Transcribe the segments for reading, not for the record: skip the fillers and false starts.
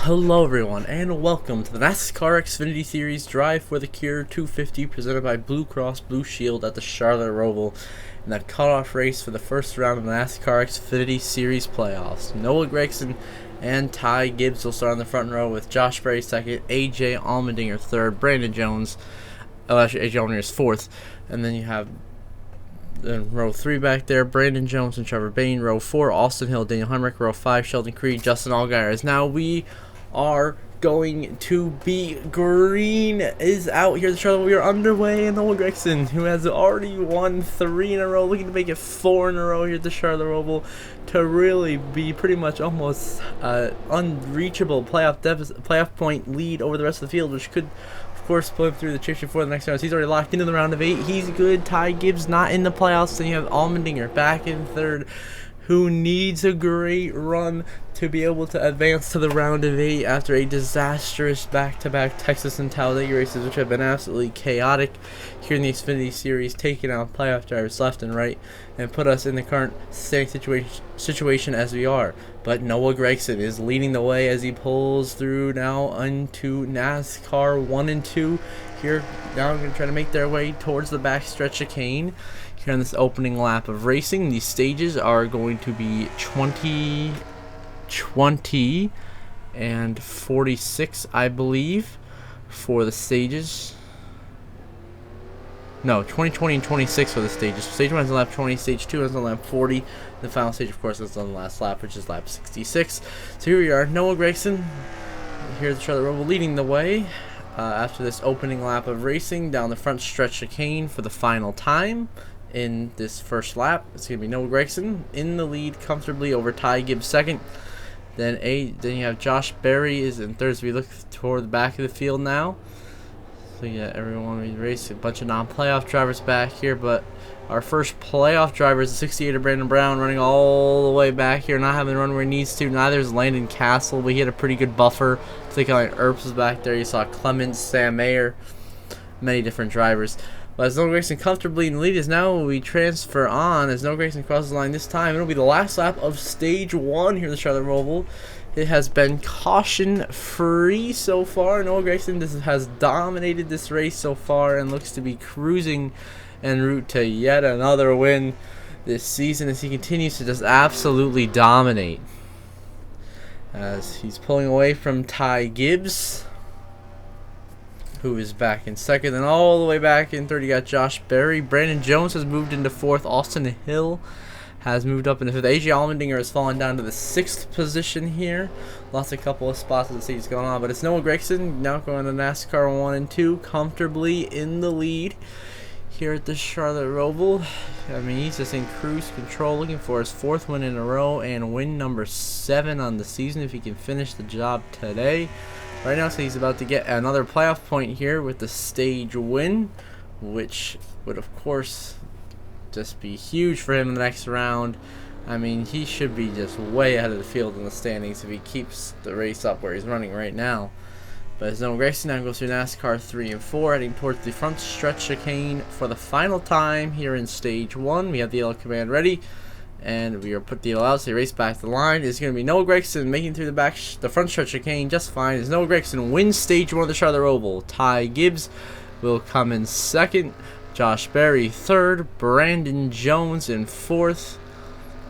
Hello everyone, and welcome to the NASCAR Xfinity Series Drive for the Cure 250 presented by Blue Cross Blue Shield at the Charlotte Roval in the cutoff race for the first round of the NASCAR Xfinity Series playoffs. Noah Gragson and Ty Gibbs will start on the front row with Josh Berry second, AJ Allmendinger third, Brandon Jones, actually AJ Allmendinger is fourth, and then you have in row 3 back there, Brandon Jones and Trevor Bayne. Row 4, Austin Hill, Daniel Heinrich. Row 5, Sheldon Creed, Justin Allgaier. As now we are going to be green is out here at the Charlotte. We are underway, and Noah Gragson, who has already won 3 in a row, looking to make it 4 in a row here at the Charlotte Roval to really be pretty much almost unreachable playoff point lead over the rest of the field, which could of course put him through the championship for the next round. He's already locked into the round of 8. He's good. Ty Gibbs not in the playoffs. Then you have Allmendinger back in third, who needs a great run to be able to advance to the round of 8 after a disastrous back-to-back Texas and Talladega races, which have been absolutely chaotic here in the Xfinity Series, taking out playoff drivers left and right and put us in the current situation as we are. But Noah Gragson is leading the way as he pulls through now into NASCAR 1 and 2. Here now going to try to make their way towards the backstretch chicane here on this opening lap of racing. These stages are going to be 20, 20, and 46, I believe, for the stages. No, 20, 20, and 26 for the stages. Stage 1 is on lap 20, stage 2 is on lap 40. The final stage, of course, is on the last lap, which is lap 66. So here we are, Noah Gragson here at the Charlotte Roval leading the way after this opening lap of racing down the front stretch chicane for the final time. In this first lap, it's going to be Noah Gragson in the lead comfortably over Ty Gibbs second. Then you have Josh Berry is in third. So we look toward the back of the field now. So yeah, everyone we race a bunch of non-playoff drivers back here, but our first playoff driver is the 68er Brandon Brown, running all the way back here, not having the run where he needs to. Neither is Landon Castle, but he had a pretty good buffer. I think like Earps was back there. You saw Clements, Sam Mayer, many different drivers. But as Noah Gragson comfortably in the lead, is now we transfer on as Noah Gragson crosses the line this time. It'll be the last lap of stage 1 here at the Charlotte Roval. It has been caution-free so far. Noah Gragson has dominated this race so far and looks to be cruising en route to yet another win this season as he continues to just absolutely dominate. As he's pulling away from Ty Gibbs, who is back in second, and all the way back in third you got Josh Berry. Brandon Jones has moved into fourth. Austin Hill has moved up into fifth. AJ Allmendinger has fallen down to the 6th position here. Lost a couple of spots as the season's going on, but it's Noah Gragson now going to NASCAR 1 and 2 comfortably in the lead here at the Charlotte Roval. I mean, he's just in cruise control, looking for his 4th win in a row and win number 7 on the season if he can finish the job today. Right now, so he's about to get another playoff point here with the stage win, which would, of course, just be huge for him in the next round. I mean, he should be just way ahead of the field in the standings if he keeps the race up where he's running right now. But as Noah Gragson now goes through NASCAR 3 and 4, heading towards the front stretch chicane for the final time here in stage 1. We have the yellow command ready, and we are put the yellow out, so they race back to the line. It's going to be Noah Gragson making through the front stretch chicane just fine as Noah Gragson wins stage 1 of the Charlotte Roval. Ty Gibbs will come in second. Josh Berry third, Brandon Jones in fourth,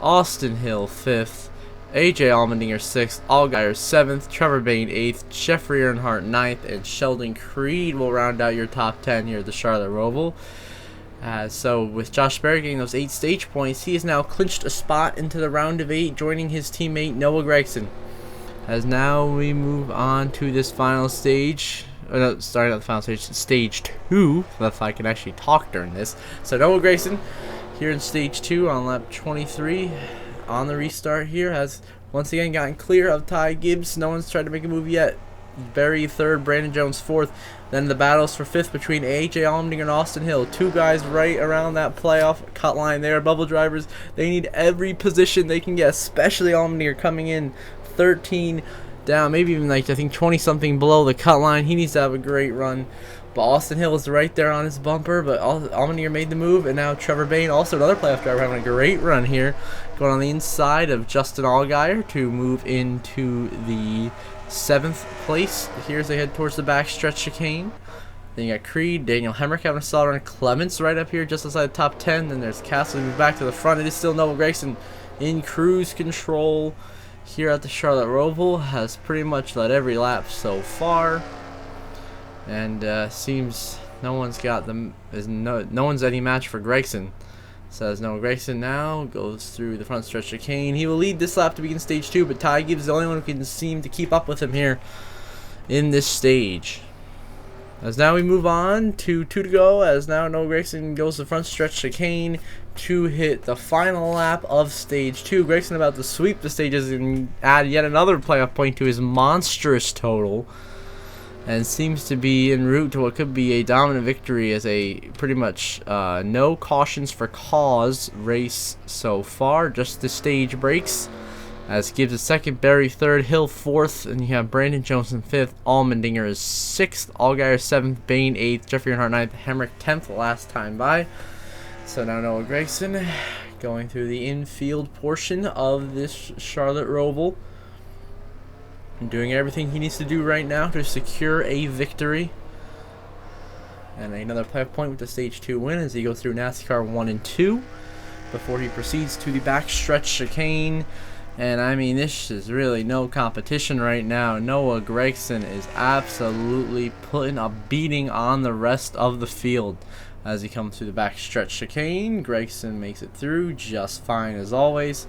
Austin Hill fifth, AJ Allmendinger 6th, Allgaier 7th, Trevor Bayne 8th, Jeffrey Earnhardt 9th, and Sheldon Creed will round out your top 10 here at the Charlotte Roval. So with Josh Berry getting those 8 stage points, he has now clinched a spot into the round of 8, joining his teammate Noah Gragson. As now we move on to this final stage. Starting at the final stage, stage 2, if I can actually talk during this. So Noah Gragson here in stage 2 on lap 23 on the restart here has once again gotten clear of Ty Gibbs. No one's tried to make a move yet. Berry third, Brandon Jones fourth. Then the battles for fifth between AJ Allmendinger and Austin Hill. 2 guys right around that playoff cut line there. Bubble drivers, they need every position they can get, especially Allmendinger coming in 13 down, maybe even like I think 20 something below the cut line. He needs to have a great run. But Austin Hill is right there on his bumper, but Allmendinger made the move, and now Trevor Bayne, also another playoff driver, having a great run here, going on the inside of Justin Allgaier to move into the 7th place. Here as they head towards the backstretch chicane. Then you got Creed, Daniel Hemrick having a solid run, Clements right up here just outside the top 10. Then there's Castle moving back to the front. It is still Noah Gragson in cruise control here at the Charlotte Roval. Has pretty much led every lap so far, and seems no one's got them. No one's any match for Gragson. Says Noah Gragson now goes through the front stretch chicane. He will lead this lap to begin stage 2, but Ty Gibbs is the only one who can seem to keep up with him here in this stage. As now we move on to 2 to go, as now Noah Gragson goes to the front stretch chicane to hit the final lap of stage 2. Gragson about to sweep the stages and add yet another playoff point to his monstrous total, and seems to be en route to what could be a dominant victory as a pretty much no cautions for cause race so far. Just the stage breaks as Gibbs is 2nd, Berry 3rd, Hill 4th, and you have Brandon Jones in 5th, Allmendinger is 6th, Allgaier 7th, Bain 8th, Jeffrey Earnhardt 9th, Hemrick 10th last time by. So now Noah Gragson going through the infield portion of this Charlotte Roval, doing everything he needs to do right now to secure a victory. And another playoff point with the stage 2 win as he goes through NASCAR 1 and 2 before he proceeds to the backstretch chicane. And I mean, this is really no competition right now. Noah Gragson is absolutely putting a beating on the rest of the field as he comes through the backstretch chicane. Gragson makes it through just fine as always.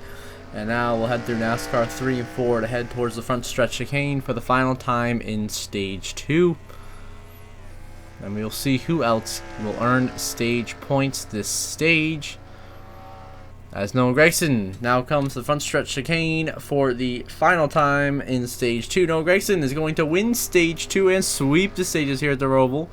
And now we'll head through NASCAR 3 and 4 to head towards the front stretch chicane for the final time in stage 2. And we'll see who else will earn stage points this stage, as Noah Gragson now comes to the front stretch chicane for the final time in stage 2. Noah Gragson is going to win stage 2 and sweep the stages here at the Roval.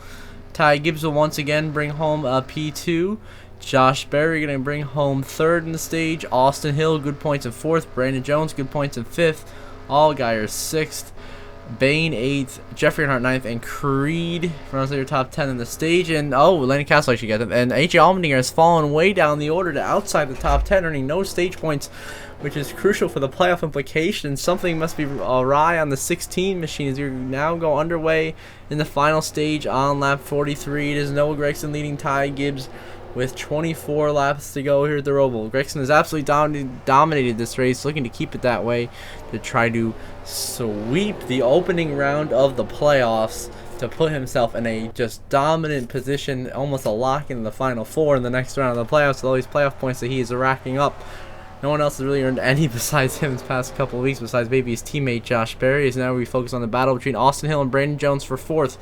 Ty Gibbs will once again bring home a P2. Josh Berry going to bring home 3rd in the stage. Austin Hill, good points in 4th. Brandon Jones, good points in 5th. Allgaier 6th. Bain 8th. Jeffrey Earnhardt 9th. And Creed runs your top 10 in the stage. And, Lenny Castle actually got them. And A.J. Allmendinger has fallen way down the order to outside the top 10, earning no stage points, which is crucial for the playoff implications. Something must be awry on the 16 machine as you now go underway in the final stage on lap 43. It is Noah Gragson leading Ty Gibbs with 24 laps to go here at the Roval. Gragson has absolutely dominated this race, looking to keep it that way to try to sweep the opening round of the playoffs to put himself in a just dominant position, almost a lock in the final 4 in the next round of the playoffs with all these playoff points that he is racking up. No one else has really earned any besides him this past couple of weeks, besides maybe his teammate Josh Berry. As now we focus on the battle between Austin Hill and Brandon Jones for 4th.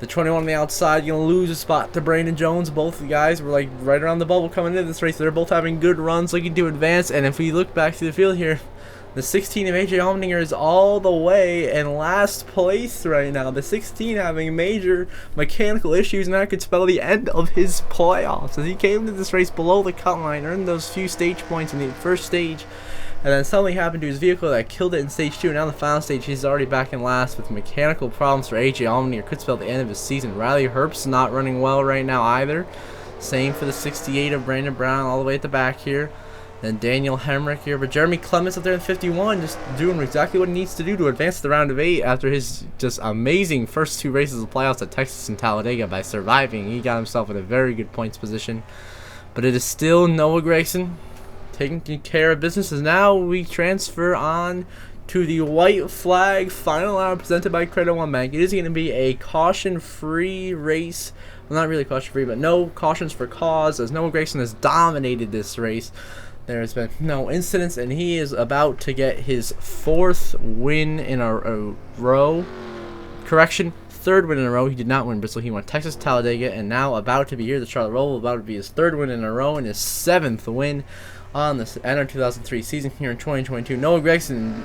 The 21 on the outside, going to lose a spot to Brandon Jones. Both the guys were like right around the bubble coming into this race. They're both having good runs, looking to advance. And if we look back to the field here, the 16 of A.J. Allmendinger is all the way in last place right now. The 16 having major mechanical issues, and that could spell the end of his playoffs. As he came to this race below the cut line, earned those few stage points in the first stage, and then something happened to his vehicle that killed it in stage 2. And now in the final stage, he's already back in last with mechanical problems for A.J. Allmendinger. Could spell the end of his season. Riley Herbst's not running well right now either. Same for the 68 of Brandon Brown all the way at the back here. Then Daniel Hemrick here. But Jeremy Clements up there in 51 just doing exactly what he needs to do to advance to the round of 8 after his just amazing first 2 races of the playoffs at Texas and Talladega. By surviving, he got himself in a very good points position. But it is still Noah Gragson taking care of business. As now we transfer on to the white flag final hour presented by Credit One Bank. It is going to be a caution-free race. Well, not really caution-free, but no cautions for cause, as Noah Gragson has dominated this race. There has been no incidents, and he is about to get his 4th win in a row. Correction, 3rd win in a row. He did not win Bristol. He won Texas, Talladega, and now about to be here, the Charlotte Roval, about to be his 3rd win in a row and his 7th win on this NR2003 season here in 2022. Noah Gragson,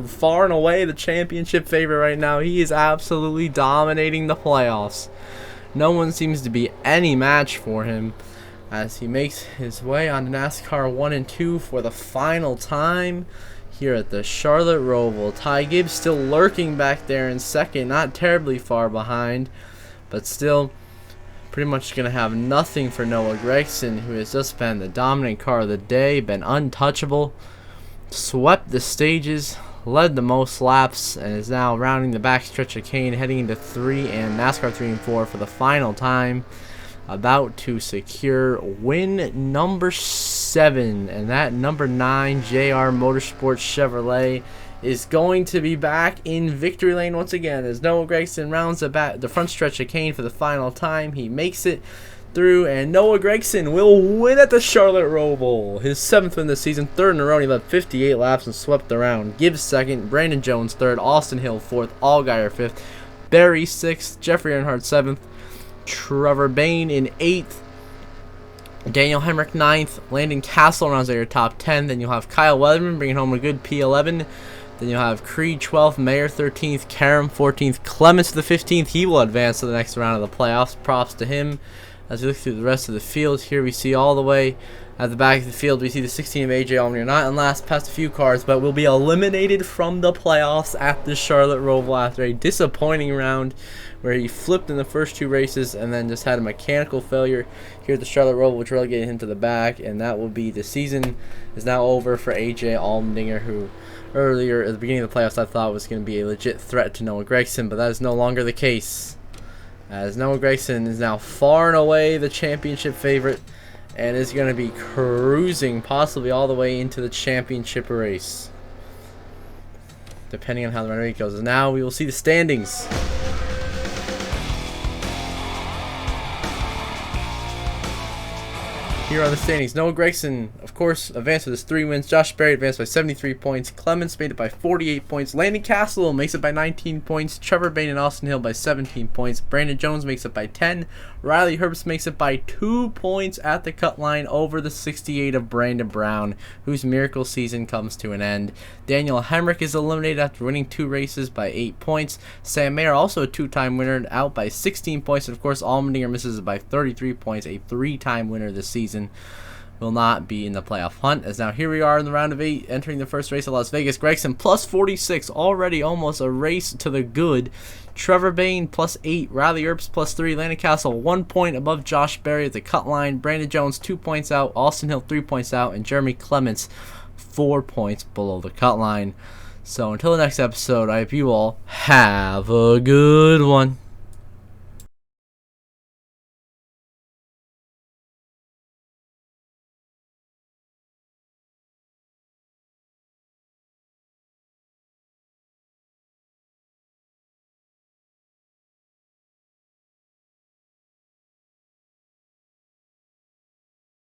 far and away the championship favorite right now. He is absolutely dominating the playoffs. No one seems to be any match for him as he makes his way on to NASCAR 1 and 2 for the final time here at the Charlotte Roval. Ty Gibbs still lurking back there in 2nd, not terribly far behind, but still pretty much going to have nothing for Noah Gragson, who has just been the dominant car of the day, been untouchable, swept the stages led the most laps and is now rounding the backstretch of Kane, heading into 3 and NASCAR 3 and 4 for the final time. About to secure win number 7, and that number 9 JR Motorsports Chevrolet is going to be back in victory lane once again as Noah Gragson rounds the front stretch of Kane for the final time. He makes it through, and Noah Gragson will win at the Charlotte Roval. His 7th win this season, 3rd in a row. He led 58 laps and swept around. Gibbs 2nd, Brandon Jones 3rd, Austin Hill 4th, Allgaier 5th, Barry 6th, Jeffrey Earnhardt 7th, Trevor Bayne in 8th, Daniel Hemrick 9th, Landon Castle rounds out your top 10. Then you'll have Kyle Weatherman bringing home a good P11. Then you'll have Creed 12th, Mayer 13th, Karam 14th, Clements the 15th. He will advance to the next round of the playoffs. Props to him. As we look through the rest of the field, here we see all the way at the back of the field, we see the 16 of AJ Allmendinger, not in last, past a few cars, but will be eliminated from the playoffs at the Charlotte Roval after a disappointing round where he flipped in the first 2 races and then just had a mechanical failure here at the Charlotte Roval, which relegated him to the back, and that will be the season is now over for AJ Allmendinger, who earlier at the beginning of the playoffs I thought was going to be a legit threat to Noah Gragson, but that is no longer the case, as Noah Gragson is now far and away the championship favorite and is going to be cruising possibly all the way into the championship race, depending on how the race goes. And now we will see the standings. Here are the standings. Noah Gragson, of course, advanced with his 3 wins. Josh Berry advanced by 73 points. Clements made it by 48 points. Landon Castle makes it by 19 points. Trevor Bayne and Austin Hill by 17 points. Brandon Jones makes it by 10. Riley Herbst makes it by 2 points at the cut line over the 68 of Brandon Brown, whose miracle season comes to an end. Daniel Hemrick is eliminated after winning 2 races by 8 points. Sam Mayer, also a 2-time winner, out by 16 points. And of course, Allmendinger misses it by 33 points, a 3-time winner this season. Will not be in the playoff hunt, as now here we are in the round of 8, entering the first race of Las Vegas. Gragson plus 46, already almost a race to the good. Trevor Bayne plus 8, Riley Earps plus 3, Landon Castle 1 point above Josh Berry at the cut line, Brandon Jones 2 points out, Austin Hill 3 points out, and Jeremy Clements 4 points below the cut line. So until the next episode, I hope you all have a good one.